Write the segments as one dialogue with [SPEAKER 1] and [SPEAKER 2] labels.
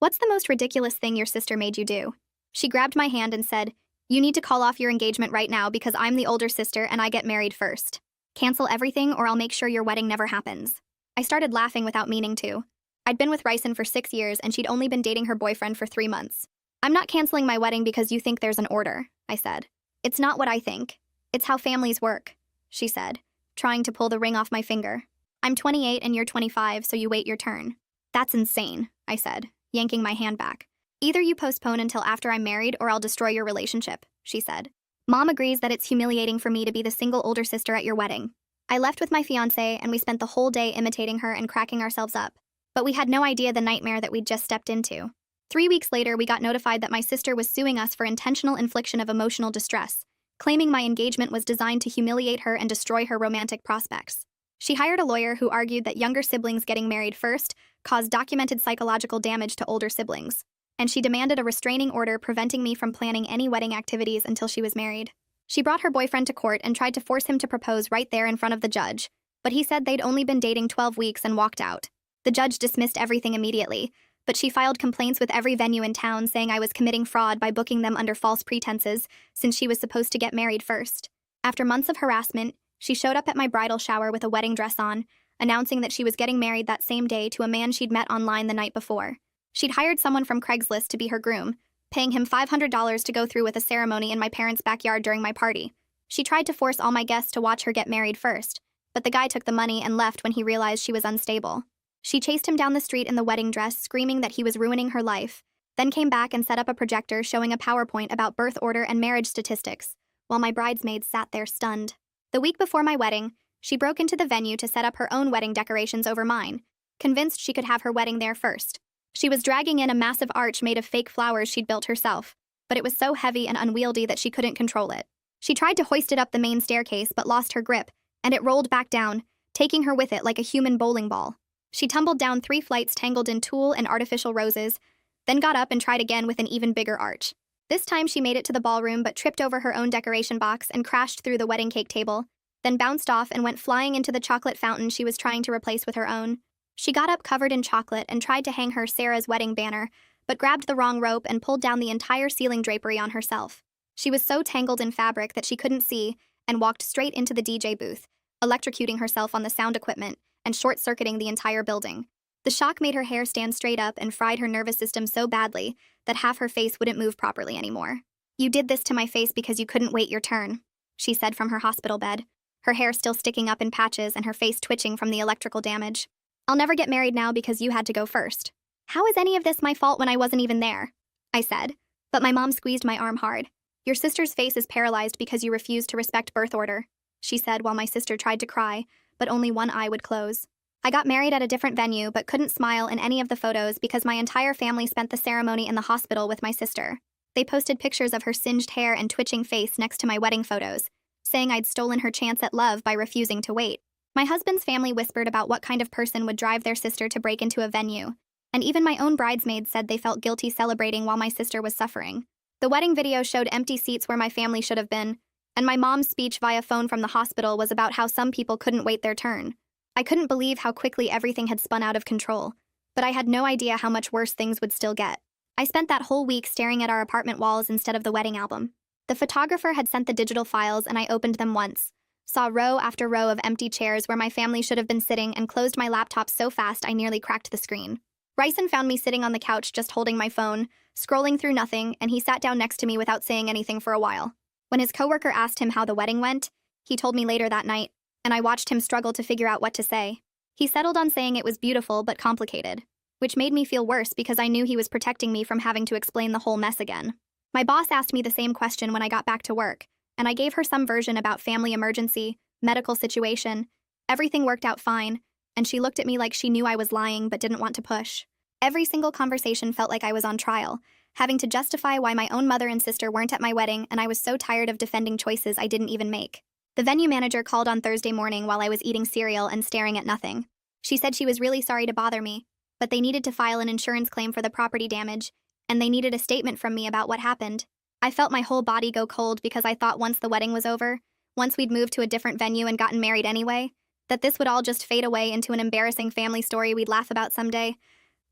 [SPEAKER 1] What's the most ridiculous thing your sister made you do? She grabbed my hand and said, "You need to call off your engagement right now because I'm the older sister and I get married first. Cancel everything or I'll make sure your wedding never happens." I started laughing without meaning to. I'd been with Ryson for 6 years and she'd only been dating her boyfriend for 3 months. "I'm not canceling my wedding because you think there's an order," I said. "It's not what I think. It's how families work," she said, trying to pull the ring off my finger. "I'm 28 and you're 25, so you wait your turn." "That's insane," I said, yanking my hand back. "Either you postpone until after I'm married or I'll destroy your relationship," she said. "Mom agrees that it's humiliating for me to be the single older sister at your wedding." I left with my fiancé and we spent the whole day imitating her and cracking ourselves up. But we had no idea the nightmare that we'd just stepped into. 3 weeks later, we got notified that my sister was suing us for intentional infliction of emotional distress, claiming my engagement was designed to humiliate her and destroy her romantic prospects. She hired a lawyer who argued that younger siblings getting married first caused documented psychological damage to older siblings, and she demanded a restraining order preventing me from planning any wedding activities until she was married. She brought her boyfriend to court and tried to force him to propose right there in front of the judge, but he said they'd only been dating 12 weeks and walked out. The judge dismissed everything immediately, but she filed complaints with every venue in town saying I was committing fraud by booking them under false pretenses since she was supposed to get married first. After months of harassment, she showed up at my bridal shower with a wedding dress on, announcing that she was getting married that same day to a man she'd met online the night before. She'd hired someone from Craigslist to be her groom, paying him $500 to go through with a ceremony in my parents' backyard during my party. She tried to force all my guests to watch her get married first, but the guy took the money and left when he realized she was unstable. She chased him down the street in the wedding dress, screaming that he was ruining her life, then came back and set up a projector showing a PowerPoint about birth order and marriage statistics, while my bridesmaids sat there stunned. The week before my wedding, she broke into the venue to set up her own wedding decorations over mine, convinced she could have her wedding there first. She was dragging in a massive arch made of fake flowers she'd built herself, but it was so heavy and unwieldy that she couldn't control it. She tried to hoist it up the main staircase but lost her grip, and it rolled back down, taking her with it like a human bowling ball. She tumbled down 3 flights tangled in tulle and artificial roses, then got up and tried again with an even bigger arch. This time she made it to the ballroom but tripped over her own decoration box and crashed through the wedding cake table, then bounced off and went flying into the chocolate fountain she was trying to replace with her own. She got up covered in chocolate and tried to hang her Sarah's wedding banner, but grabbed the wrong rope and pulled down the entire ceiling drapery on herself. She was so tangled in fabric that she couldn't see and walked straight into the DJ booth, electrocuting herself on the sound equipment and short-circuiting the entire building. The shock made her hair stand straight up and fried her nervous system so badly that half her face wouldn't move properly anymore. "You did this to my face because you couldn't wait your turn," she said from her hospital bed, her hair still sticking up in patches and her face twitching from the electrical damage. "I'll never get married now because you had to go first." "How is any of this my fault when I wasn't even there?" I said, but my mom squeezed my arm hard. "Your sister's face is paralyzed because you refused to respect birth order," she said while my sister tried to cry, but only one eye would close. "I got married at a different venue but couldn't smile in any of the photos because my entire family spent the ceremony in the hospital with my sister. They posted pictures of her singed hair and twitching face next to my wedding photos, saying I'd stolen her chance at love by refusing to wait. My husband's family whispered about what kind of person would drive their sister to break into a venue, and even my own bridesmaids said they felt guilty celebrating while my sister was suffering. The wedding video showed empty seats where my family should have been, and my mom's speech via phone from the hospital was about how some people couldn't wait their turn. I couldn't believe how quickly everything had spun out of control, but I had no idea how much worse things would still get. I spent that whole week staring at our apartment walls instead of the wedding album. The photographer had sent the digital files and I opened them once, saw row after row of empty chairs where my family should have been sitting, and closed my laptop so fast I nearly cracked the screen. Ryson found me sitting on the couch just holding my phone, scrolling through nothing, and he sat down next to me without saying anything for a while. When his coworker asked him how the wedding went, he told me later that night, and I watched him struggle to figure out what to say. He settled on saying it was beautiful but complicated, which made me feel worse because I knew he was protecting me from having to explain the whole mess again. My boss asked me the same question when I got back to work, and I gave her some version about family emergency, medical situation. Everything worked out fine, and she looked at me like she knew I was lying but didn't want to push. Every single conversation felt like I was on trial, having to justify why my own mother and sister weren't at my wedding, and I was so tired of defending choices I didn't even make. The venue manager called on Thursday morning while I was eating cereal and staring at nothing. She said she was really sorry to bother me, but they needed to file an insurance claim for the property damage, and they needed a statement from me about what happened. I felt my whole body go cold because I thought once the wedding was over, once we'd moved to a different venue and gotten married anyway, that this would all just fade away into an embarrassing family story we'd laugh about someday.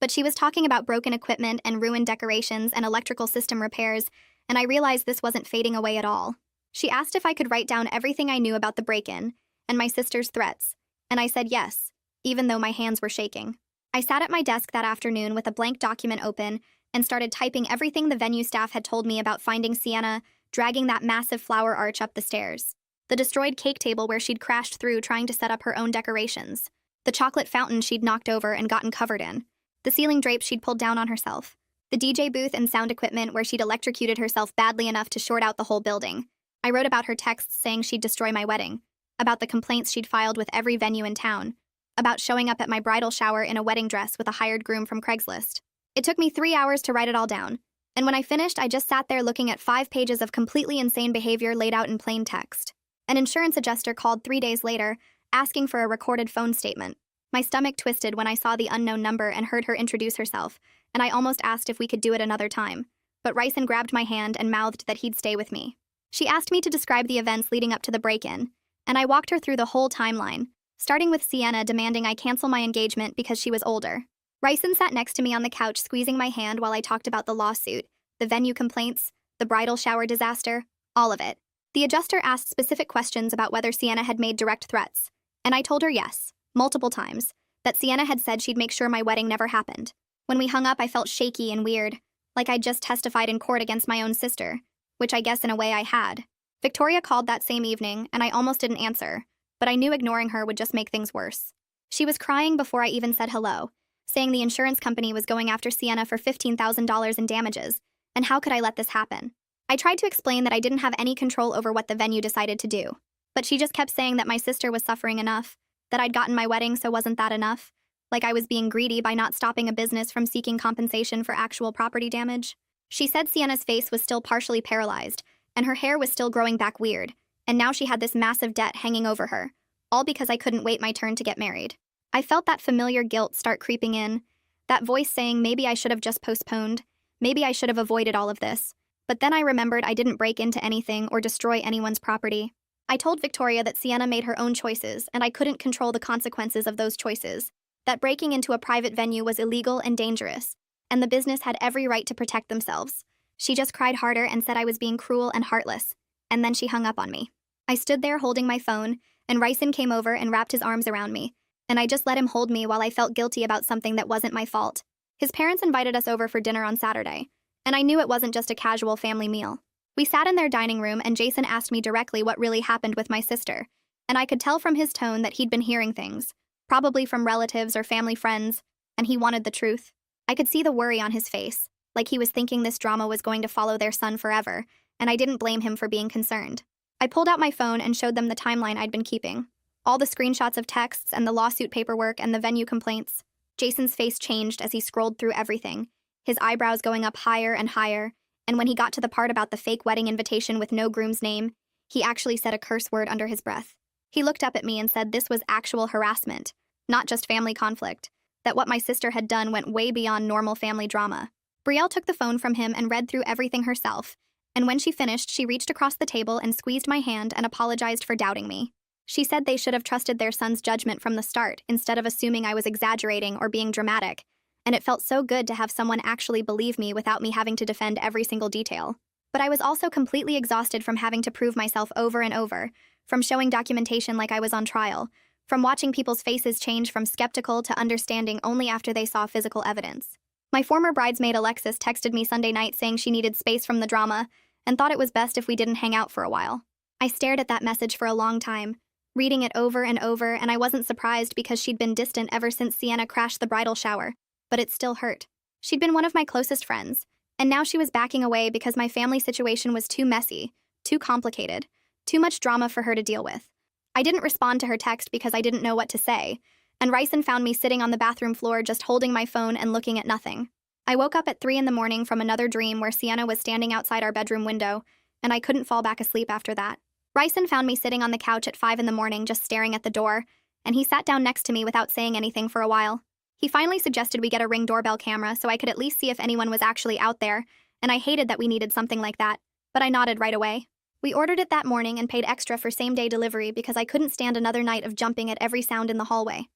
[SPEAKER 1] But she was talking about broken equipment and ruined decorations and electrical system repairs, and I realized this wasn't fading away at all. She asked if I could write down everything I knew about the break-in and my sister's threats, and I said yes, even though my hands were shaking. I sat at my desk that afternoon with a blank document open and started typing everything the venue staff had told me about finding Sienna dragging that massive flower arch up the stairs, the destroyed cake table where she'd crashed through trying to set up her own decorations, the chocolate fountain she'd knocked over and gotten covered in, the ceiling drapes she'd pulled down on herself, the DJ booth and sound equipment where she'd electrocuted herself badly enough to short out the whole building. I wrote about her texts saying she'd destroy my wedding, about the complaints she'd filed with every venue in town, about showing up at my bridal shower in a wedding dress with a hired groom from Craigslist. It took me 3 hours to write it all down, and when I finished, I just sat there looking at 5 pages of completely insane behavior laid out in plain text. An insurance adjuster called 3 days later, asking for a recorded phone statement. My stomach twisted when I saw the unknown number and heard her introduce herself, and I almost asked if we could do it another time. But Ryson grabbed my hand and mouthed that he'd stay with me. She asked me to describe the events leading up to the break-in, and I walked her through the whole timeline, starting with Sienna demanding I cancel my engagement because she was older. Ryson sat next to me on the couch squeezing my hand while I talked about the lawsuit, the venue complaints, the bridal shower disaster, all of it. The adjuster asked specific questions about whether Sienna had made direct threats, and I told her yes, multiple times, that Sienna had said she'd make sure my wedding never happened. When we hung up, I felt shaky and weird, like I'd just testified in court against my own sister, which I guess in a way I had. Victoria called that same evening, and I almost didn't answer, but I knew ignoring her would just make things worse. She was crying before I even said hello, saying the insurance company was going after Sienna for $15,000 in damages, and how could I let this happen? I tried to explain that I didn't have any control over what the venue decided to do, but she just kept saying that my sister was suffering enough, that I'd gotten my wedding so wasn't that enough, like I was being greedy by not stopping a business from seeking compensation for actual property damage. She said Sienna's face was still partially paralyzed, and her hair was still growing back weird, and now she had this massive debt hanging over her, all because I couldn't wait my turn to get married. I felt that familiar guilt start creeping in, that voice saying maybe I should have just postponed, maybe I should have avoided all of this. But then I remembered I didn't break into anything or destroy anyone's property. I told Victoria that Sienna made her own choices and I couldn't control the consequences of those choices, that breaking into a private venue was illegal and dangerous, and the business had every right to protect themselves. She just cried harder and said I was being cruel and heartless, and then she hung up on me. I stood there holding my phone, and Ryson came over and wrapped his arms around me, and I just let him hold me while I felt guilty about something that wasn't my fault. His parents invited us over for dinner on Saturday, and I knew it wasn't just a casual family meal. We sat in their dining room and Jason asked me directly what really happened with my sister, and I could tell from his tone that he'd been hearing things, probably from relatives or family friends, and he wanted the truth. I could see the worry on his face, like he was thinking this drama was going to follow their son forever, and I didn't blame him for being concerned. I pulled out my phone and showed them the timeline I'd been keeping, all the screenshots of texts and the lawsuit paperwork and the venue complaints. Jason's face changed as he scrolled through everything, his eyebrows going up higher and higher, and when he got to the part about the fake wedding invitation with no groom's name, he actually said a curse word under his breath. He looked up at me and said this was actual harassment, not just family conflict, that what my sister had done went way beyond normal family drama. Brielle took the phone from him and read through everything herself, and when she finished, she reached across the table and squeezed my hand and apologized for doubting me. She said they should have trusted their son's judgment from the start instead of assuming I was exaggerating or being dramatic, and it felt so good to have someone actually believe me without me having to defend every single detail. But I was also completely exhausted from having to prove myself over and over, from showing documentation like I was on trial, from watching people's faces change from skeptical to understanding only after they saw physical evidence. My former bridesmaid Alexis texted me Sunday night saying she needed space from the drama and thought it was best if we didn't hang out for a while. I stared at that message for a long time, reading it over and over, and I wasn't surprised because she'd been distant ever since Sienna crashed the bridal shower, but it still hurt. She'd been one of my closest friends, and now she was backing away because my family situation was too messy, too complicated, too much drama for her to deal with. I didn't respond to her text because I didn't know what to say, and Ryson found me sitting on the bathroom floor just holding my phone and looking at nothing. I woke up at 3 a.m. from another dream where Sienna was standing outside our bedroom window, and I couldn't fall back asleep after that. Ryson found me sitting on the couch at 5 a.m. just staring at the door, and he sat down next to me without saying anything for a while. He finally suggested we get a Ring doorbell camera so I could at least see if anyone was actually out there, and I hated that we needed something like that, but I nodded right away. We ordered it that morning and paid extra for same-day delivery because I couldn't stand another night of jumping at every sound in the hallway.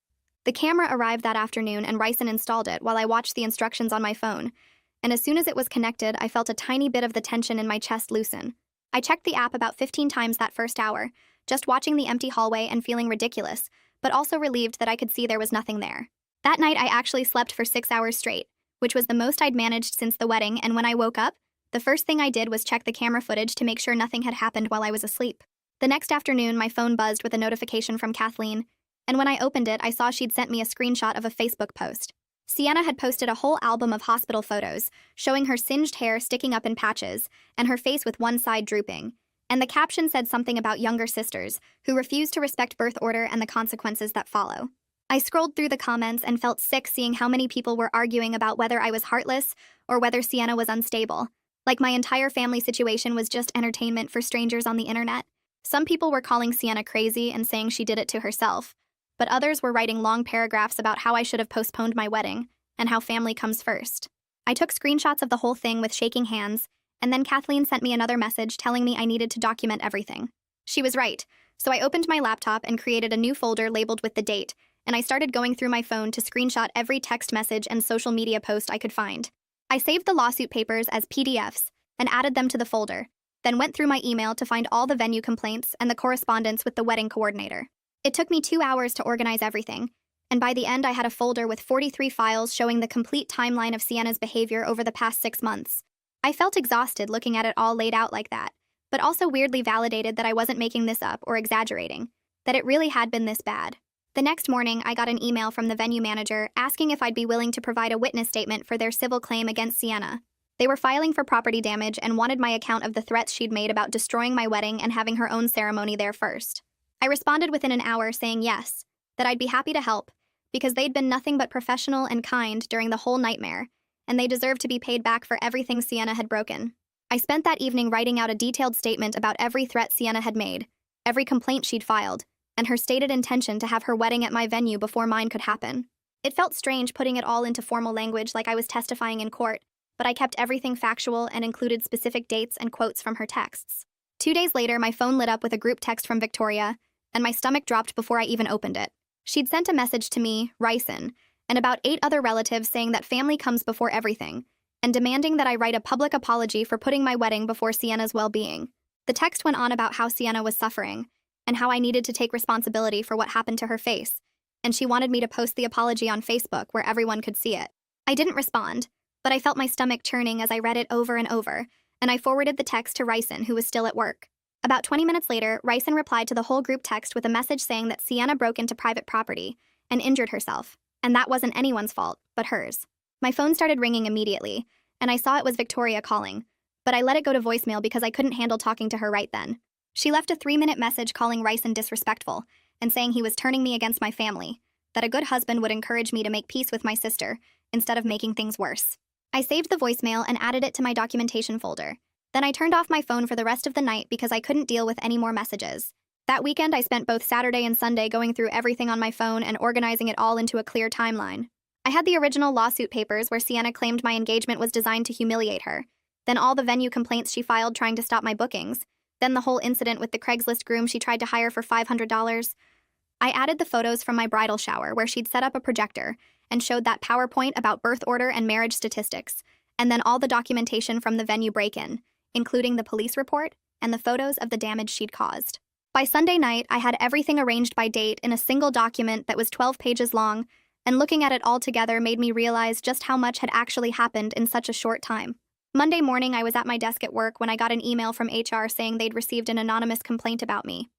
[SPEAKER 1] The camera arrived that afternoon and Ryson installed it while I watched the instructions on my phone, and as soon as it was connected, I felt a tiny bit of the tension in my chest loosen. I checked the app about 15 times that first hour, just watching the empty hallway and feeling ridiculous, but also relieved that I could see there was nothing there. That night, I actually slept for 6 hours straight, which was the most I'd managed since the wedding, and when I woke up, the first thing I did was check the camera footage to make sure nothing had happened while I was asleep. The next afternoon, my phone buzzed with a notification from Kathleen, and when I opened it, I saw she'd sent me a screenshot of a Facebook post. Sienna had posted a whole album of hospital photos, showing her singed hair sticking up in patches, and her face with one side drooping. And the caption said something about younger sisters, who refuse to respect birth order and the consequences that follow. I scrolled through the comments and felt sick seeing how many people were arguing about whether I was heartless or whether Sienna was unstable. Like my entire family situation was just entertainment for strangers on the internet. Some people were calling Sienna crazy and saying she did it to herself, but others were writing long paragraphs about how I should have postponed my wedding and how family comes first. I took screenshots of the whole thing with shaking hands, and then Kathleen sent me another message telling me I needed to document everything. She was right, so I opened my laptop and created a new folder labeled with the date, and I started going through my phone to screenshot every text message and social media post I could find. I saved the lawsuit papers as PDFs and added them to the folder, then went through my email to find all the venue complaints and the correspondence with the wedding coordinator. It took me 2 hours to organize everything, and by the end I had a folder with 43 files showing the complete timeline of Sienna's behavior over the past 6 months. I felt exhausted looking at it all laid out like that, but also weirdly validated that I wasn't making this up or exaggerating, that it really had been this bad. The next morning, I got an email from the venue manager asking if I'd be willing to provide a witness statement for their civil claim against Sienna. They were filing for property damage and wanted my account of the threats she'd made about destroying my wedding and having her own ceremony there first. I responded within an hour saying yes, that I'd be happy to help, because they'd been nothing but professional and kind during the whole nightmare, and they deserved to be paid back for everything Sienna had broken. I spent that evening writing out a detailed statement about every threat Sienna had made, every complaint she'd filed, and her stated intention to have her wedding at my venue before mine could happen. It felt strange putting it all into formal language like I was testifying in court, but I kept everything factual and included specific dates and quotes from her texts. 2 days later, my phone lit up with a group text from Victoria, and my stomach dropped before I even opened it. She'd sent a message to me, Ryson, and about 8 other relatives saying that family comes before everything, and demanding that I write a public apology for putting my wedding before Sienna's well-being. The text went on about how Sienna was suffering, and how I needed to take responsibility for what happened to her face, and she wanted me to post the apology on Facebook where everyone could see it. I didn't respond, but I felt my stomach churning as I read it over and over, and I forwarded the text to Ryson, who was still at work. About 20 minutes later, Ryson replied to the whole group text with a message saying that Sienna broke into private property and injured herself, and that wasn't anyone's fault, but hers. My phone started ringing immediately, and I saw it was Victoria calling, but I let it go to voicemail because I couldn't handle talking to her right then. She left a 3-minute message calling Ryson disrespectful and saying he was turning me against my family, that a good husband would encourage me to make peace with my sister instead of making things worse. I saved the voicemail and added it to my documentation folder. Then I turned off my phone for the rest of the night because I couldn't deal with any more messages. That weekend, I spent both Saturday and Sunday going through everything on my phone and organizing it all into a clear timeline. I had the original lawsuit papers where Sienna claimed my engagement was designed to humiliate her, then all the venue complaints she filed trying to stop my bookings, then the whole incident with the Craigslist groom she tried to hire for $500. I added the photos from my bridal shower where she'd set up a projector and showed that PowerPoint about birth order and marriage statistics, and then all the documentation from the venue break-in, including the police report and the photos of the damage she'd caused. By Sunday night, I had everything arranged by date in a single document that was 12 pages long, and looking at it all together made me realize just how much had actually happened in such a short time. Monday morning, I was at my desk at work when I got an email from HR saying they'd received an anonymous complaint about me.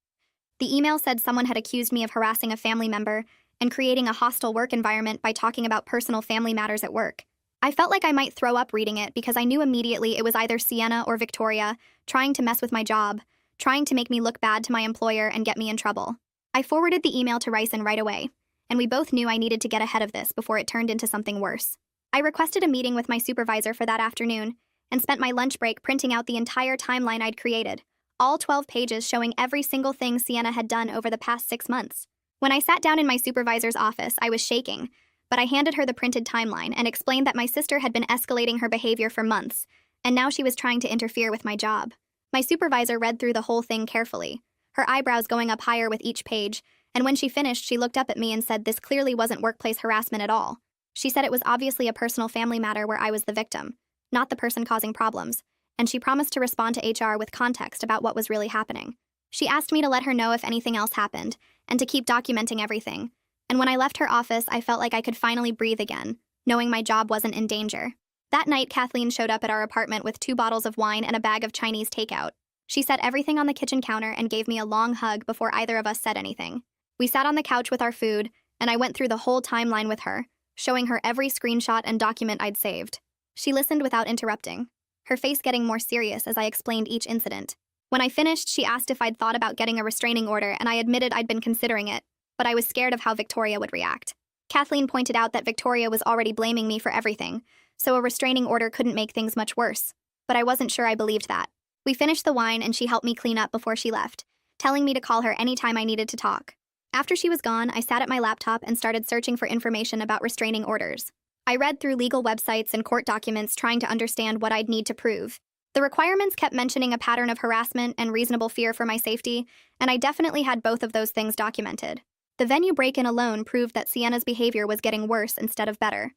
[SPEAKER 1] The email said someone had accused me of harassing a family member and creating a hostile work environment by talking about personal family matters at work. I felt like I might throw up reading it because I knew immediately it was either Sienna or Victoria trying to mess with my job, trying to make me look bad to my employer and get me in trouble. I forwarded the email to Ryson right away, and we both knew I needed to get ahead of this before it turned into something worse. I requested a meeting with my supervisor for that afternoon and spent my lunch break printing out the entire timeline I'd created, all 12 pages showing every single thing Sienna had done over the past 6 months. When I sat down in my supervisor's office, I was shaking, but I handed her the printed timeline and explained that my sister had been escalating her behavior for months, and now she was trying to interfere with my job. My supervisor read through the whole thing carefully, her eyebrows going up higher with each page, And when she finished, she looked up at me and said this clearly wasn't workplace harassment at all. She said it was obviously a personal family matter where I was the victim, not the person causing problems, and she promised to respond to HR with context about what was really happening. She asked me to let her know if anything else happened, and to keep documenting everything. And when I left her office, I felt like I could finally breathe again, knowing my job wasn't in danger. That night, Kathleen showed up at our apartment with 2 bottles of wine and a bag of Chinese takeout. She set everything on the kitchen counter and gave me a long hug before either of us said anything. We sat on the couch with our food, and I went through the whole timeline with her, showing her every screenshot and document I'd saved. She listened without interrupting, her face getting more serious as I explained each incident. When I finished, she asked if I'd thought about getting a restraining order, and I admitted I'd been considering it, but I was scared of how Victoria would react. Kathleen pointed out that Victoria was already blaming me for everything, so a restraining order couldn't make things much worse, but I wasn't sure I believed that. We finished the wine and she helped me clean up before she left, telling me to call her anytime I needed to talk. After she was gone, I sat at my laptop and started searching for information about restraining orders. I read through legal websites and court documents trying to understand what I'd need to prove. The requirements kept mentioning a pattern of harassment and reasonable fear for my safety, and I definitely had both of those things documented. The venue break-in alone proved that Sienna's behavior was getting worse instead of better.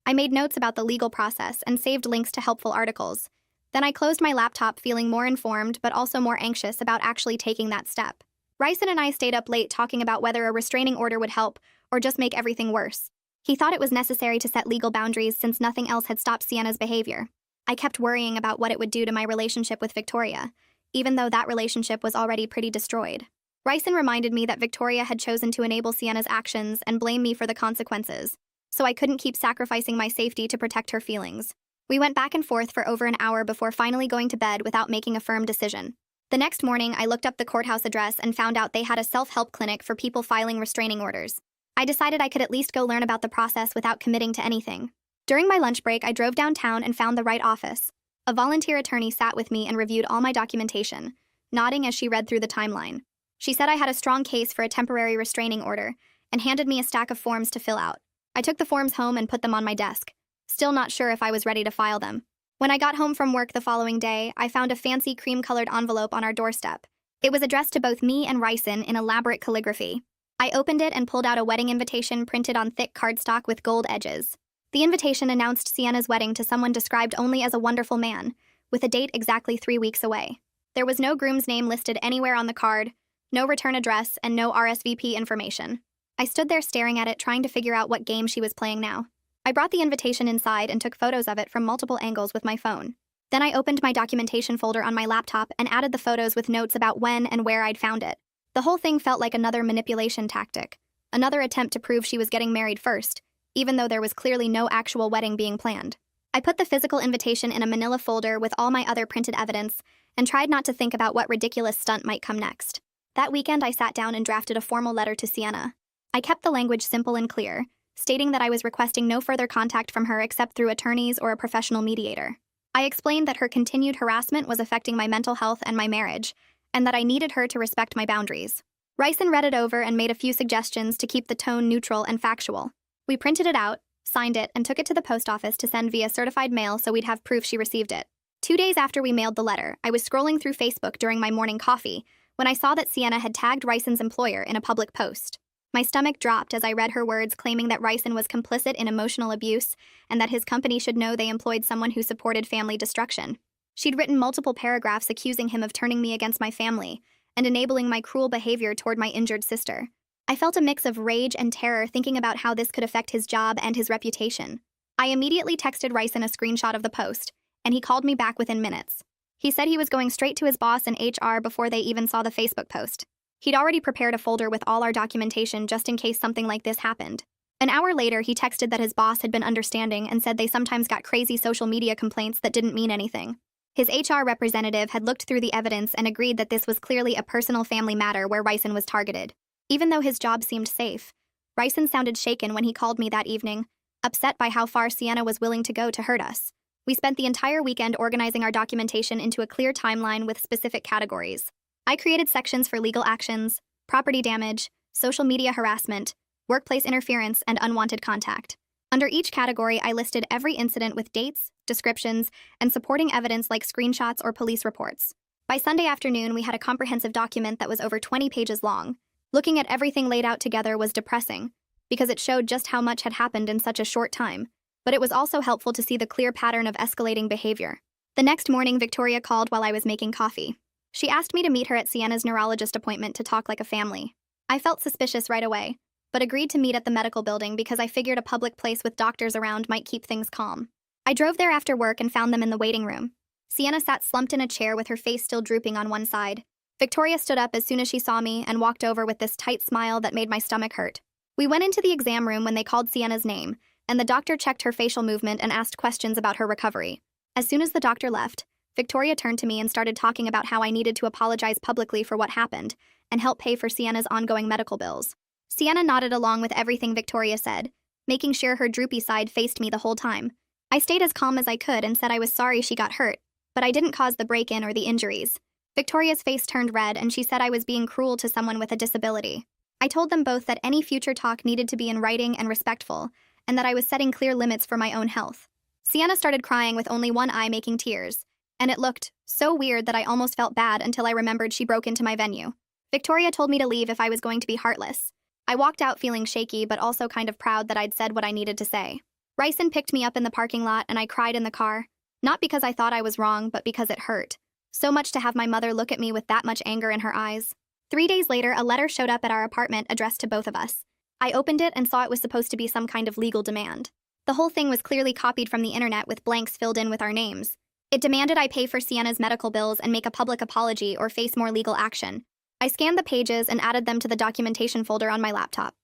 [SPEAKER 1] I made notes about the legal process and saved links to helpful articles. Then I closed my laptop feeling more informed but also more anxious about actually taking that step. Ryson and I stayed up late talking about whether a restraining order would help or just make everything worse. He thought it was necessary to set legal boundaries since nothing else had stopped Sienna's behavior. I kept worrying about what it would do to my relationship with Victoria, even though that relationship was already pretty destroyed. Ryson reminded me that Victoria had chosen to enable Sienna's actions and blame me for the consequences, so I couldn't keep sacrificing my safety to protect her feelings. We went back and forth for over an hour before finally going to bed without making a firm decision. The next morning, I looked up the courthouse address and found out they had a self-help clinic for people filing restraining orders. I decided I could at least go learn about the process without committing to anything. During my lunch break, I drove downtown and found the right office. A volunteer attorney sat with me and reviewed all my documentation, nodding as she read through the timeline. She said I had a strong case for a temporary restraining order and handed me a stack of forms to fill out. I took the forms home and put them on my desk, still not sure if I was ready to file them. When I got home from work the following day, I found a fancy cream-colored envelope on our doorstep. It was addressed to both me and Ryson in elaborate calligraphy. I opened it and pulled out a wedding invitation printed on thick cardstock with gold edges. The invitation announced Sienna's wedding to someone described only as a wonderful man, with a date exactly 3 weeks away. There was no groom's name listed anywhere on the card, no return address, and no RSVP information. I stood there staring at it, trying to figure out what game she was playing now. I brought the invitation inside and took photos of it from multiple angles with my phone. Then I opened my documentation folder on my laptop and added the photos with notes about when and where I'd found it. The whole thing felt like another manipulation tactic, another attempt to prove she was getting married first, even though there was clearly no actual wedding being planned. I put the physical invitation in a manila folder with all my other printed evidence and tried not to think about what ridiculous stunt might come next. That weekend, I sat down and drafted a formal letter to Sienna. I kept the language simple and clear, stating that I was requesting no further contact from her except through attorneys or a professional mediator. I explained that her continued harassment was affecting my mental health and my marriage, and that I needed her to respect my boundaries. Ryson read it over and made a few suggestions to keep the tone neutral and factual. We printed it out, signed it, and took it to the post office to send via certified mail so we'd have proof she received it. 2 days after we mailed the letter, I was scrolling through Facebook during my morning coffee when I saw that Sienna had tagged Ryson's employer in a public post. My stomach dropped as I read her words claiming that Ryson was complicit in emotional abuse and that his company should know they employed someone who supported family destruction. She'd written multiple paragraphs accusing him of turning me against my family and enabling my cruel behavior toward my injured sister. I felt a mix of rage and terror thinking about how this could affect his job and his reputation. I immediately texted Ryson a screenshot of the post, and he called me back within minutes. He said he was going straight to his boss in HR before they even saw the Facebook post. He'd already prepared a folder with all our documentation just in case something like this happened. An hour later, he texted that his boss had been understanding and said they sometimes got crazy social media complaints that didn't mean anything. His HR representative had looked through the evidence and agreed that this was clearly a personal family matter where Ryson was targeted. Even though his job seemed safe, Ryson sounded shaken when he called me that evening, upset by how far Sienna was willing to go to hurt us. We spent the entire weekend organizing our documentation into a clear timeline with specific categories. I created sections for legal actions, property damage, social media harassment, workplace interference, and unwanted contact. Under each category, I listed every incident with dates, descriptions, and supporting evidence like screenshots or police reports. By Sunday afternoon, we had a comprehensive document that was over 20 pages long. Looking at everything laid out together was depressing, because it showed just how much had happened in such a short time, but it was also helpful to see the clear pattern of escalating behavior. The next morning, Victoria called while I was making coffee. She asked me to meet her at Sienna's neurologist appointment to talk like a family. I felt suspicious right away, but agreed to meet at the medical building because I figured a public place with doctors around might keep things calm. I drove there after work and found them in the waiting room. Sienna sat slumped in a chair with her face still drooping on one side. Victoria stood up as soon as she saw me and walked over with this tight smile that made my stomach hurt. We went into the exam room when they called Sienna's name, and the doctor checked her facial movement and asked questions about her recovery. As soon as the doctor left, Victoria turned to me and started talking about how I needed to apologize publicly for what happened and help pay for Sienna's ongoing medical bills. Sienna nodded along with everything Victoria said, making sure her droopy side faced me the whole time. I stayed as calm as I could and said I was sorry she got hurt, but I didn't cause the break-in or the injuries. Victoria's face turned red and she said I was being cruel to someone with a disability. I told them both that any future talk needed to be in writing and respectful, and that I was setting clear limits for my own health. Sienna started crying with only one eye making tears, and it looked so weird that I almost felt bad until I remembered she broke into my venue. Victoria told me to leave if I was going to be heartless. I walked out feeling shaky but also kind of proud that I'd said what I needed to say. Ryson picked me up in the parking lot and I cried in the car, not because I thought I was wrong, but because it hurt. So much to have my mother look at me with that much anger in her eyes. 3 days later, a letter showed up at our apartment addressed to both of us. I opened it and saw it was supposed to be some kind of legal demand. The whole thing was clearly copied from the internet with blanks filled in with our names. It demanded I pay for Sienna's medical bills and make a public apology or face more legal action. I scanned the pages and added them to the documentation folder on my laptop.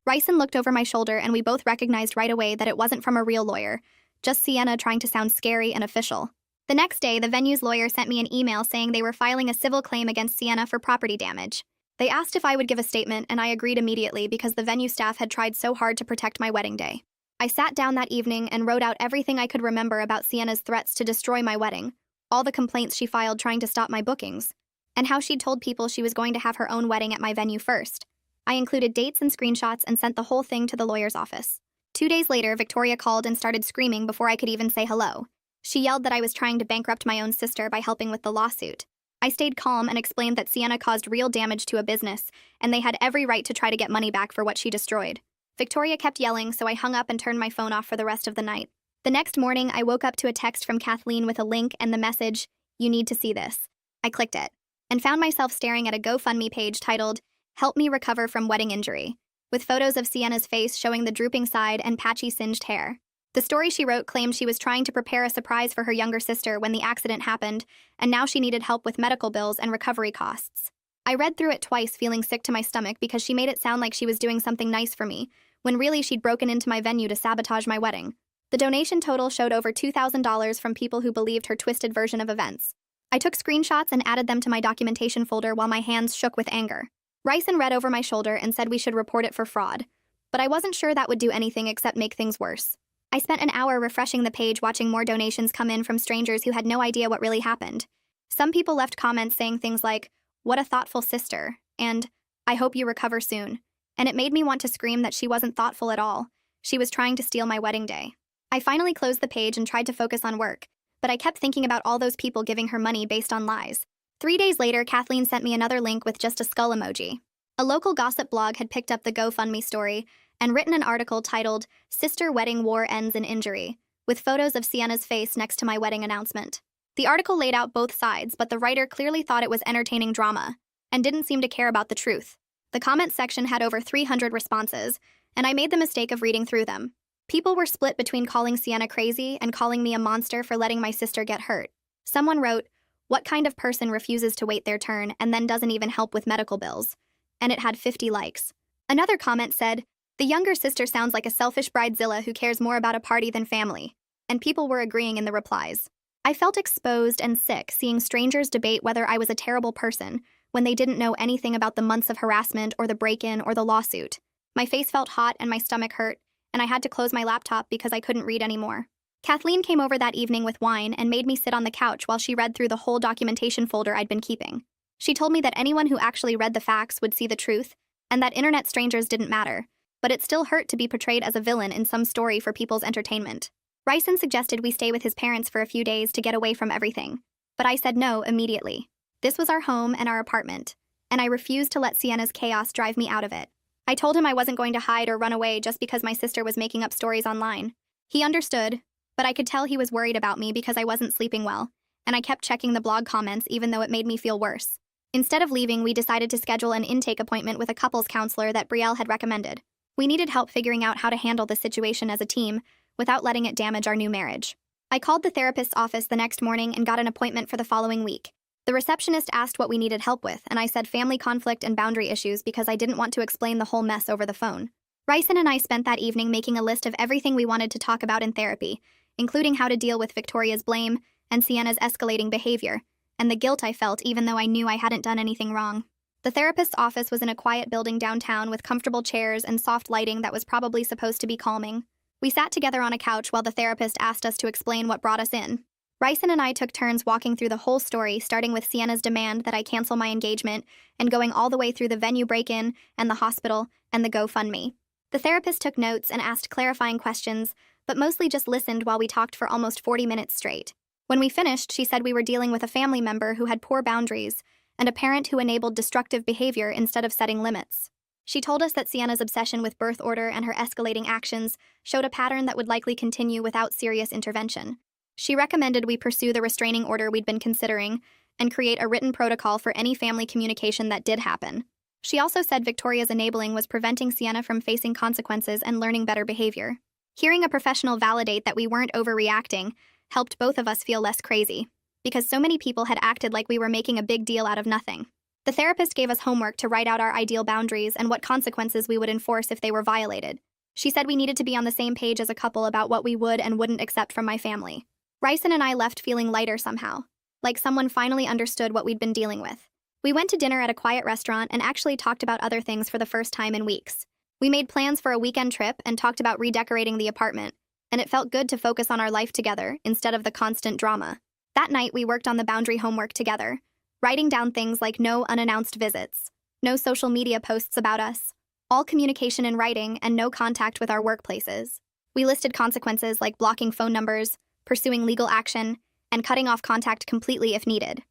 [SPEAKER 1] Ryson looked over my shoulder and we both recognized right away that it wasn't from a real lawyer, just Sienna trying to sound scary and official. The next day, the venue's lawyer sent me an email saying they were filing a civil claim against Sienna for property damage. They asked if I would give a statement and I agreed immediately because the venue staff had tried so hard to protect my wedding day. I sat down that evening and wrote out everything I could remember about Sienna's threats to destroy my wedding, all the complaints she filed trying to stop my bookings, and how she'd told people she was going to have her own wedding at my venue first. I included dates and screenshots and sent the whole thing to the lawyer's office. 2 days later, Victoria called and started screaming before I could even say hello. She yelled that I was trying to bankrupt my own sister by helping with the lawsuit. I stayed calm and explained that Sienna caused real damage to a business, and they had every right to try to get money back for what she destroyed. Victoria kept yelling, so I hung up and turned my phone off for the rest of the night. The next morning, I woke up to a text from Kathleen with a link and the message, "You need to see this." I clicked it, and found myself staring at a GoFundMe page titled, "Help Me Recover from Wedding Injury," with photos of Sienna's face showing the drooping side and patchy singed hair. The story she wrote claimed she was trying to prepare a surprise for her younger sister when the accident happened, and now she needed help with medical bills and recovery costs. I read through it twice, feeling sick to my stomach because she made it sound like she was doing something nice for me, when really she'd broken into my venue to sabotage my wedding. The donation total showed over $2,000 from people who believed her twisted version of events. I took screenshots and added them to my documentation folder while my hands shook with anger. Ryson read over my shoulder and said we should report it for fraud, but I wasn't sure that would do anything except make things worse. I spent an hour refreshing the page watching more donations come in from strangers who had no idea what really happened. Some people left comments saying things like, "What a thoughtful sister," and "I hope you recover soon." And it made me want to scream that she wasn't thoughtful at all. She was trying to steal my wedding day. I finally closed the page and tried to focus on work, but I kept thinking about all those people giving her money based on lies. 3 days later, Kathleen sent me another link with just a skull emoji. A local gossip blog had picked up the GoFundMe story and written an article titled, "Sister Wedding War Ends in Injury," with photos of Sienna's face next to my wedding announcement. The article laid out both sides, but the writer clearly thought it was entertaining drama, and didn't seem to care about the truth. The comments section had over 300 responses, and I made the mistake of reading through them. People were split between calling Sienna crazy and calling me a monster for letting my sister get hurt. Someone wrote, "What kind of person refuses to wait their turn and then doesn't even help with medical bills?" And it had 50 likes. Another comment said, "The younger sister sounds like a selfish bridezilla who cares more about a party than family," and people were agreeing in the replies. I felt exposed and sick seeing strangers debate whether I was a terrible person when they didn't know anything about the months of harassment or the break-in or the lawsuit. My face felt hot and my stomach hurt, and I had to close my laptop because I couldn't read anymore. Kathleen came over that evening with wine and made me sit on the couch while she read through the whole documentation folder I'd been keeping. She told me that anyone who actually read the facts would see the truth, and that internet strangers didn't matter, but it still hurt to be portrayed as a villain in some story for people's entertainment. Ryson suggested we stay with his parents for a few days to get away from everything, but I said no immediately. This was our home and our apartment, and I refused to let Sienna's chaos drive me out of it. I told him I wasn't going to hide or run away just because my sister was making up stories online. He understood, but I could tell he was worried about me because I wasn't sleeping well, and I kept checking the blog comments even though it made me feel worse. Instead of leaving, we decided to schedule an intake appointment with a couples counselor that Brielle had recommended. We needed help figuring out how to handle the situation as a team without letting it damage our new marriage. I called the therapist's office the next morning and got an appointment for the following week. The receptionist asked what we needed help with, and I said family conflict and boundary issues because I didn't want to explain the whole mess over the phone. Ryson and I spent that evening making a list of everything we wanted to talk about in therapy, including how to deal with Victoria's blame and Sienna's escalating behavior, and the guilt I felt even though I knew I hadn't done anything wrong. The therapist's office was in a quiet building downtown with comfortable chairs and soft lighting that was probably supposed to be calming. We sat together on a couch while the therapist asked us to explain what brought us in. Ryson and I took turns walking through the whole story, starting with Sienna's demand that I cancel my engagement and going all the way through the venue break-in and the hospital and the GoFundMe. The therapist took notes and asked clarifying questions, but mostly just listened while we talked for almost 40 minutes straight. When we finished, she said we were dealing with a family member who had poor boundaries and a parent who enabled destructive behavior instead of setting limits. She told us that Sienna's obsession with birth order and her escalating actions showed a pattern that would likely continue without serious intervention. She recommended we pursue the restraining order we'd been considering and create a written protocol for any family communication that did happen. She also said Victoria's enabling was preventing Sienna from facing consequences and learning better behavior. Hearing a professional validate that we weren't overreacting helped both of us feel less crazy, because so many people had acted like we were making a big deal out of nothing. The therapist gave us homework to write out our ideal boundaries and what consequences we would enforce if they were violated. She said we needed to be on the same page as a couple about what we would and wouldn't accept from my family. Ryson and I left feeling lighter somehow, like someone finally understood what we'd been dealing with. We went to dinner at a quiet restaurant and actually talked about other things for the first time in weeks. We made plans for a weekend trip and talked about redecorating the apartment, and it felt good to focus on our life together instead of the constant drama. That night, we worked on the boundary homework together, writing down things like no unannounced visits, no social media posts about us, all communication in writing, and no contact with our workplaces. We listed consequences like blocking phone numbers, pursuing legal action, and cutting off contact completely if needed.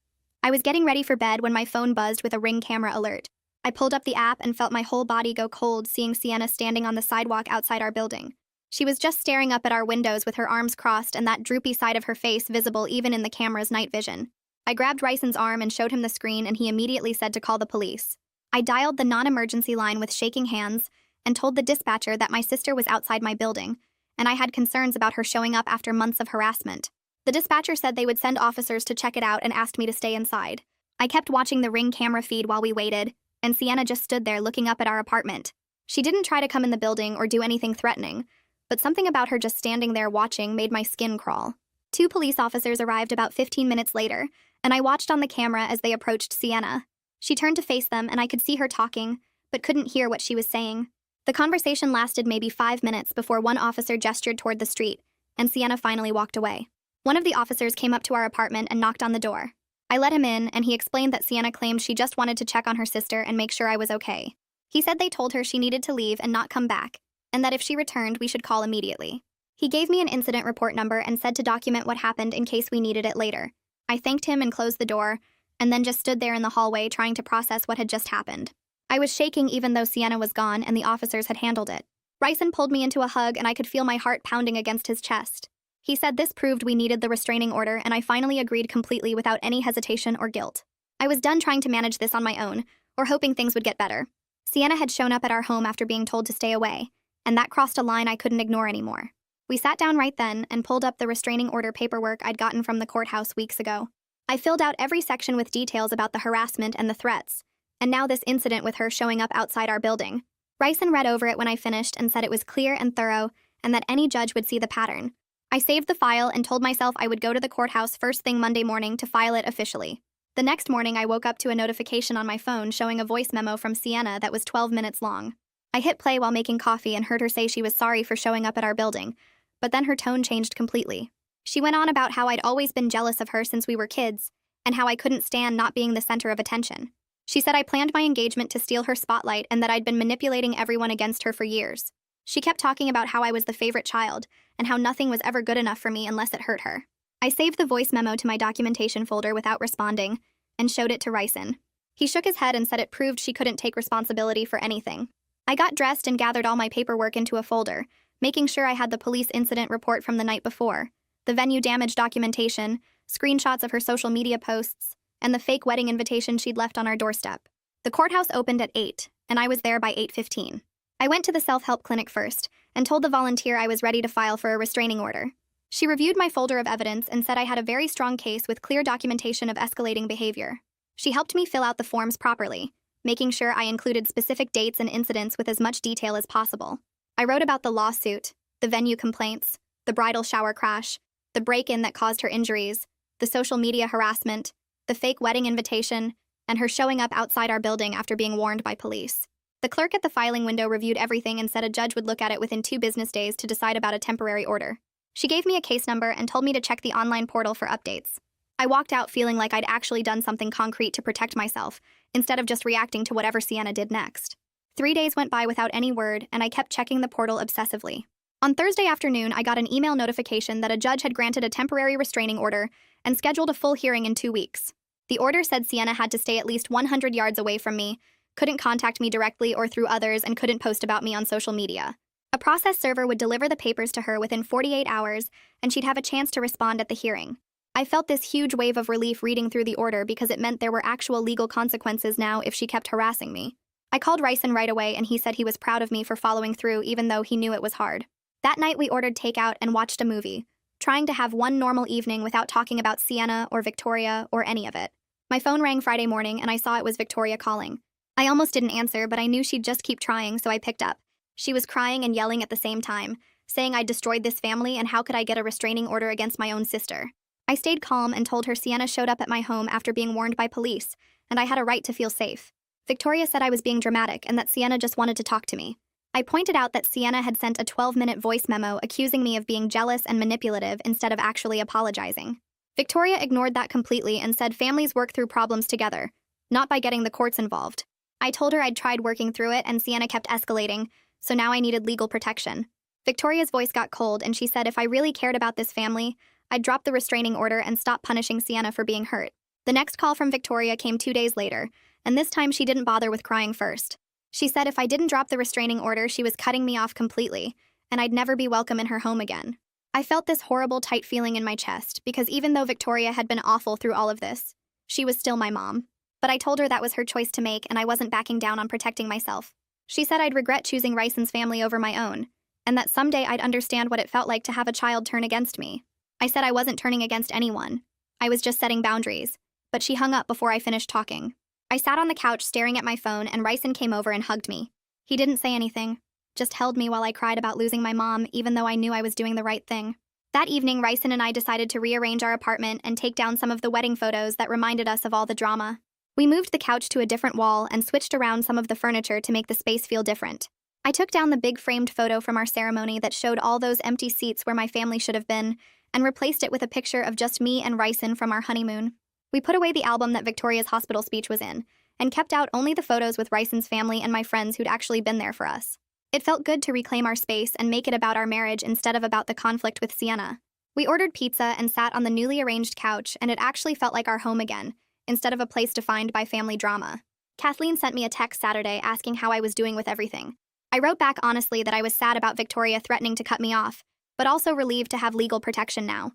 [SPEAKER 1] I was getting ready for bed when my phone buzzed with a Ring camera alert. I pulled up the app and felt my whole body go cold seeing Sienna standing on the sidewalk outside our building. She was just staring up at our windows with her arms crossed and that droopy side of her face visible even in the camera's night vision. I grabbed Ryson's arm and showed him the screen, and he immediately said to call the police. I dialed the non-emergency line with shaking hands and told the dispatcher that my sister was outside my building, and I had concerns about her showing up after months of harassment. The dispatcher said they would send officers to check it out and asked me to stay inside. I kept watching the Ring camera feed while we waited, and Sienna just stood there looking up at our apartment. She didn't try to come in the building or do anything threatening, but something about her just standing there watching made my skin crawl. 2 police officers arrived about 15 minutes later, and I watched on the camera as they approached Sienna. She turned to face them, and I could see her talking, but couldn't hear what she was saying. The conversation lasted maybe 5 minutes before one officer gestured toward the street, and Sienna finally walked away. One of the officers came up to our apartment and knocked on the door. I let him in, and he explained that Sienna claimed she just wanted to check on her sister and make sure I was okay. He said they told her she needed to leave and not come back, and that if she returned, we should call immediately. He gave me an incident report number and said to document what happened in case we needed it later. I thanked him and closed the door, and then just stood there in the hallway trying to process what had just happened. I was shaking even though Sienna was gone and the officers had handled it. Ryson pulled me into a hug, and I could feel my heart pounding against his chest. He said this proved we needed the restraining order, and I finally agreed completely without any hesitation or guilt. I was done trying to manage this on my own, or hoping things would get better. Sienna had shown up at our home after being told to stay away, and that crossed a line I couldn't ignore anymore. We sat down right then and pulled up the restraining order paperwork I'd gotten from the courthouse weeks ago. I filled out every section with details about the harassment and the threats, and now this incident with her showing up outside our building. Ryson read over it when I finished and said it was clear and thorough, and that any judge would see the pattern. I saved the file and told myself I would go to the courthouse first thing Monday morning to file it officially. The next morning, I woke up to a notification on my phone showing a voice memo from Sienna that was 12 minutes long. I hit play while making coffee and heard her say she was sorry for showing up at our building, but then her tone changed completely. She went on about how I'd always been jealous of her since we were kids, and how I couldn't stand not being the center of attention. She said I planned my engagement to steal her spotlight and that I'd been manipulating everyone against her for years. She kept talking about how I was the favorite child, and how nothing was ever good enough for me unless it hurt her. I saved the voice memo to my documentation folder without responding, and showed it to Ryson. He shook his head and said it proved she couldn't take responsibility for anything. I got dressed and gathered all my paperwork into a folder, making sure I had the police incident report from the night before, the venue damage documentation, screenshots of her social media posts, and the fake wedding invitation she'd left on our doorstep. The courthouse opened at 8, and I was there by 8:15. I went to the self-help clinic first and told the volunteer I was ready to file for a restraining order. She reviewed my folder of evidence and said I had a very strong case with clear documentation of escalating behavior. She helped me fill out the forms properly, making sure I included specific dates and incidents with as much detail as possible. I wrote about the lawsuit, the venue complaints, the bridal shower crash, the break-in that caused her injuries, the social media harassment, the fake wedding invitation, and her showing up outside our building after being warned by police. The clerk at the filing window reviewed everything and said a judge would look at it within 2 business days to decide about a temporary order. She gave me a case number and told me to check the online portal for updates. I walked out feeling like I'd actually done something concrete to protect myself, instead of just reacting to whatever Sienna did next. 3 days went by without any word, and I kept checking the portal obsessively. On Thursday afternoon, I got an email notification that a judge had granted a temporary restraining order and scheduled a full hearing in 2 weeks. The order said Sienna had to stay at least 100 yards away from me, couldn't contact me directly or through others, and couldn't post about me on social media. A process server would deliver the papers to her within 48 hours, and she'd have a chance to respond at the hearing. I felt this huge wave of relief reading through the order because it meant there were actual legal consequences now if she kept harassing me. I called Ryson right away, and he said he was proud of me for following through even though he knew it was hard. That night we ordered takeout and watched a movie, trying to have one normal evening without talking about Sienna or Victoria or any of it. My phone rang Friday morning and I saw it was Victoria calling. I almost didn't answer, but I knew she'd just keep trying, so I picked up. She was crying and yelling at the same time, saying I'd destroyed this family and how could I get a restraining order against my own sister. I stayed calm and told her Sienna showed up at my home after being warned by police, and I had a right to feel safe. Victoria said I was being dramatic and that Sienna just wanted to talk to me. I pointed out that Sienna had sent a 12-minute voice memo accusing me of being jealous and manipulative instead of actually apologizing. Victoria ignored that completely and said families work through problems together, not by getting the courts involved. I told her I'd tried working through it and Sienna kept escalating, so now I needed legal protection. Victoria's voice got cold and she said if I really cared about this family, I'd drop the restraining order and stop punishing Sienna for being hurt. The next call from Victoria came 2 days later, and this time she didn't bother with crying first. She said if I didn't drop the restraining order, she was cutting me off completely, and I'd never be welcome in her home again. I felt this horrible tight feeling in my chest because even though Victoria had been awful through all of this, she was still my mom. But I told her that was her choice to make and I wasn't backing down on protecting myself. She said I'd regret choosing Ryson's family over my own, and that someday I'd understand what it felt like to have a child turn against me. I said I wasn't turning against anyone. I was just setting boundaries, but she hung up before I finished talking. I sat on the couch staring at my phone and Ryson came over and hugged me. He didn't say anything, just held me while I cried about losing my mom even though I knew I was doing the right thing. That evening, Ryson and I decided to rearrange our apartment and take down some of the wedding photos that reminded us of all the drama. We moved the couch to a different wall and switched around some of the furniture to make the space feel different. I took down the big framed photo from our ceremony that showed all those empty seats where my family should have been and replaced it with a picture of just me and Ryson from our honeymoon. We put away the album that Victoria's hospital speech was in and kept out only the photos with Ryson's family and my friends who'd actually been there for us. It felt good to reclaim our space and make it about our marriage instead of about the conflict with Sienna. We ordered pizza and sat on the newly arranged couch, and it actually felt like our home again, instead of a place defined by family drama. Kathleen sent me a text Saturday asking how I was doing with everything. I wrote back honestly that I was sad about Victoria threatening to cut me off, but also relieved to have legal protection now.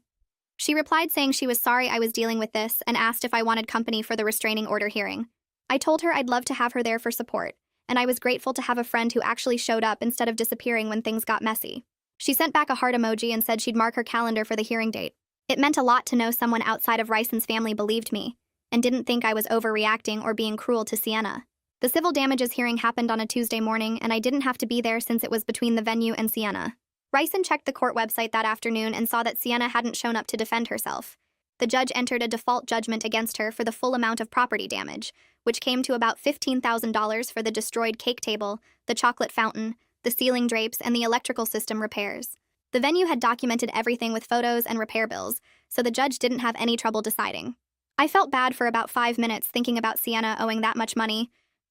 [SPEAKER 1] She replied saying she was sorry I was dealing with this and asked if I wanted company for the restraining order hearing. I told her I'd love to have her there for support, and I was grateful to have a friend who actually showed up instead of disappearing when things got messy. She sent back a heart emoji and said she'd mark her calendar for the hearing date. It meant a lot to know someone outside of Ryson's family believed me and didn't think I was overreacting or being cruel to Sienna. The civil damages hearing happened on a Tuesday morning, and I didn't have to be there since it was between the venue and Sienna. Ryson checked the court website that afternoon and saw that Sienna hadn't shown up to defend herself. The judge entered a default judgment against her for the full amount of property damage, which came to about $15,000 for the destroyed cake table, the chocolate fountain, the ceiling drapes, and the electrical system repairs. The venue had documented everything with photos and repair bills, so the judge didn't have any trouble deciding. I felt bad for about 5 minutes thinking about Sienna owing that much money,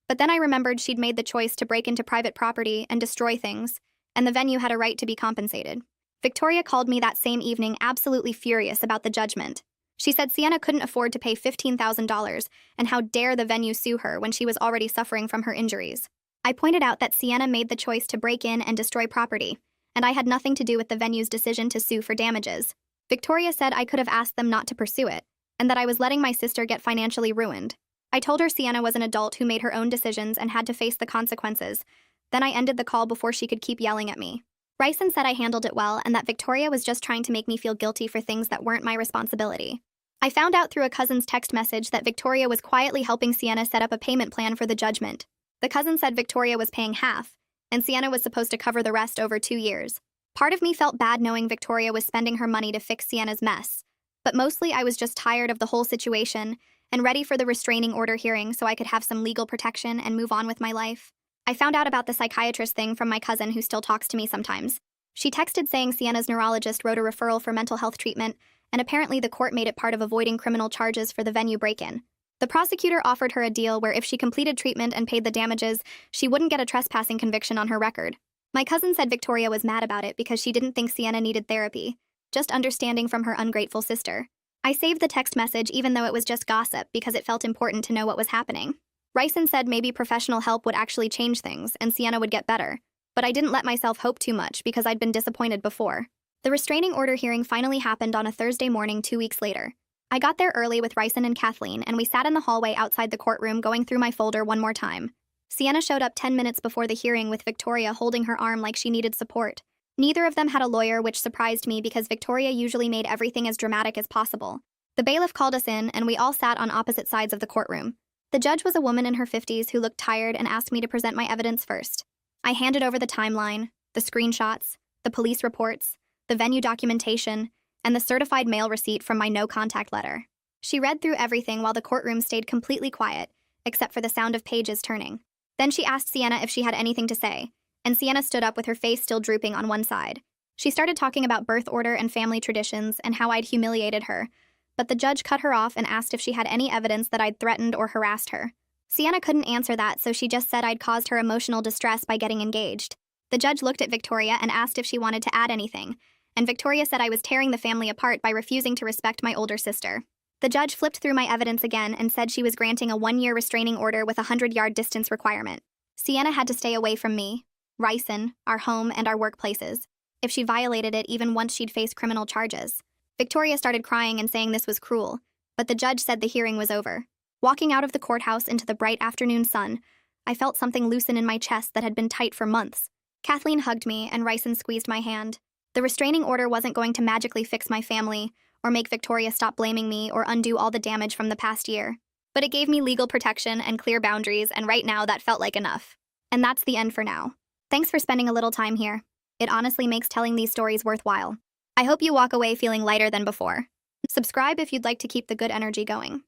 [SPEAKER 1] but then I remembered she'd made the choice to break into private property and destroy things, and the venue had a right to be compensated. Victoria called me that same evening absolutely furious about the judgment. She said Sienna couldn't afford to pay $15,000, and how dare the venue sue her when she was already suffering from her injuries. I pointed out that Sienna made the choice to break in and destroy property, and I had nothing to do with the venue's decision to sue for damages. Victoria said I could have asked them not to pursue it, and that I was letting my sister get financially ruined. I told her Sienna was an adult who made her own decisions and had to face the consequences. Then I ended the call before she could keep yelling at me. Ryson said I handled it well and that Victoria was just trying to make me feel guilty for things that weren't my responsibility. I found out through a cousin's text message that Victoria was quietly helping Sienna set up a payment plan for the judgment. The cousin said Victoria was paying half, and Sienna was supposed to cover the rest over 2 years. Part of me felt bad knowing Victoria was spending her money to fix Sienna's mess, but mostly I was just tired of the whole situation and ready for the restraining order hearing so I could have some legal protection and move on with my life. I found out about the psychiatrist thing from my cousin who still talks to me sometimes. She texted saying Sienna's neurologist wrote a referral for mental health treatment, and apparently the court made it part of avoiding criminal charges for the venue break-in. The prosecutor offered her a deal where if she completed treatment and paid the damages, she wouldn't get a trespassing conviction on her record. My cousin said Victoria was mad about it because she didn't think Sienna needed therapy, just understanding from her ungrateful sister. I saved the text message even though it was just gossip because it felt important to know what was happening. Ryson said maybe professional help would actually change things and Sienna would get better, but I didn't let myself hope too much because I'd been disappointed before. The restraining order hearing finally happened on a Thursday morning 2 weeks later. I got there early with Ryson and Kathleen, and we sat in the hallway outside the courtroom going through my folder one more time. Sienna showed up 10 minutes before the hearing with Victoria holding her arm like she needed support. Neither of them had a lawyer, which surprised me because Victoria usually made everything as dramatic as possible. The bailiff called us in, and we all sat on opposite sides of the courtroom. The judge was a woman in her 50s who looked tired and asked me to present my evidence first. I handed over the timeline, the screenshots, the police reports, the venue documentation, and the certified mail receipt from my no-contact letter. She read through everything while the courtroom stayed completely quiet, except for the sound of pages turning. Then she asked Sienna if she had anything to say, and Sienna stood up with her face still drooping on one side. She started talking about birth order and family traditions and how I'd humiliated her, but the judge cut her off and asked if she had any evidence that I'd threatened or harassed her. Sienna couldn't answer that, so she just said I'd caused her emotional distress by getting engaged. The judge looked at Victoria and asked if she wanted to add anything, and Victoria said I was tearing the family apart by refusing to respect my older sister. The judge flipped through my evidence again and said she was granting a 1-year restraining order with a 100-yard distance requirement. Sienna had to stay away from me, Ryson, our home, and our workplaces. If she violated it even once, she'd face criminal charges. Victoria started crying and saying this was cruel, but the judge said the hearing was over. Walking out of the courthouse into the bright afternoon sun, I felt something loosen in my chest that had been tight for months. Kathleen hugged me and Ryson squeezed my hand. The restraining order wasn't going to magically fix my family or make Victoria stop blaming me or undo all the damage from the past year. But it gave me legal protection and clear boundaries, and right now that felt like enough. And that's the end for now. Thanks for spending a little time here. It honestly makes telling these stories worthwhile. I hope you walk away feeling lighter than before. Subscribe if you'd like to keep the good energy going.